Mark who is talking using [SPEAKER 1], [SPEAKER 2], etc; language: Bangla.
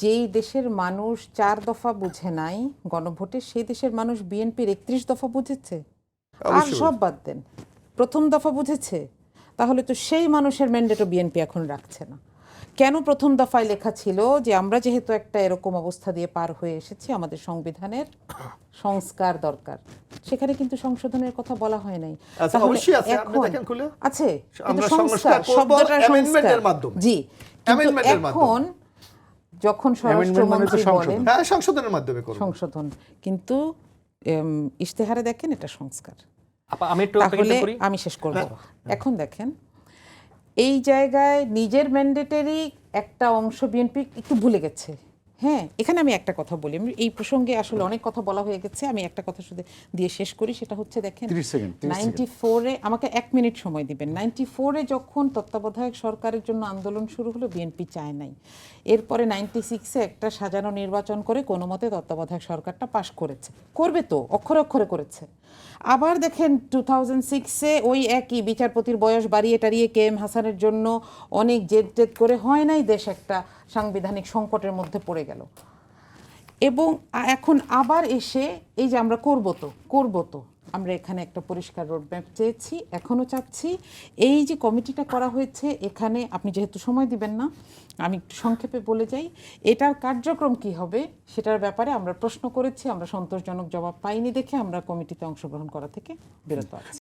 [SPEAKER 1] যেই দেশের মানুষ 4 দফা বুঝে নাই গণভোটে, সেই দেশের মানুষ বিএনপির 31 দফা বুঝেছে? আর সব বাদ দেন, প্রথম দফা বুঝেছে? তাহলে তো সেই মানুষের ম্যান্ডেটও বিএনপি এখন রাখছে না। কেন? প্রথম দফায় লেখা ছিল যে আমরা যেহেতু একটা এরকম অবস্থা দিয়ে পার হয়ে এসেছি, আমাদের সংবিধানের সংস্কার দরকার। সেখানে কিন্তু সংশোধনের কথা বলা হয় নাই।
[SPEAKER 2] অবশ্যই আছে, আপনি দেখেন খুলে
[SPEAKER 1] আছে,
[SPEAKER 2] আমরা সংস্কার করব অ্যামেন্ডমেন্টের মাধ্যমে।
[SPEAKER 1] জি, কিন্তু এখন যখন স্বরাষ্ট্রমন্ত্রী বলেন
[SPEAKER 2] হ্যাঁ সংশোধনের মাধ্যমে করব
[SPEAKER 1] সংশোধন, কিন্তু ইশতেহারে দেখেন এটা সংস্কার।
[SPEAKER 3] তাহলে
[SPEAKER 1] আমি শেষ করব। এখন দেখেন, এই জায়গায় নিজের ম্যান্ডেটেরই একটা অংশ বিএনপি একটু ভুলে গেছে। হ্যাঁ, এখানে আমি একটা কথা বলি, এই প্রসঙ্গে আসলে অনেক কথা বলা হয়ে গেছে, আমি একটা কথা শুধু দিয়ে শেষ করি। সেটা হচ্ছে, দেখেন 94-এ, আমাকে 1 মিনিট সময় দিবেন, 94-এ যখন তত্ত্বাবধায়ক সরকারের জন্য আন্দোলন শুরু হলো, বিএনপি চায় নাই। এরপরে 96-এ একটা সাজানো নির্বাচন করে কোনো মতে তত্ত্বাবধায়ক সরকারটা পাশ করেছে, করবে তো, অক্ষরে অক্ষরে করেছে। আবার দেখেন 2006-এ ওই একই বিচারপতির বয়স বাড়িয়ে টাড়িয়ে কে এম হাসানের জন্য অনেক জেদ জেদ করে হয় নাই, দেশ একটা সাংবিধানিক সংকটের মধ্যে পড়ে গেল। এবং এখন আবার এসে এই যে আমরা করব তো আমরা এখানে একটা পরিষ্কার রোডম্যাপ চেয়েছি, এখনও চাচ্ছি। এই যে কমিটিটা করা হয়েছে, এখানে আপনি যেহেতু সময় দিবেন না, আমি একটু সংক্ষেপে বলে যাই। এটার কার্যক্রম কি হবে সেটার ব্যাপারে আমরা প্রশ্ন করেছি, আমরা সন্তোষজনক জবাব পাইনি দেখে আমরা কমিটিতে অংশগ্রহণ করা থেকে বিরত আছি।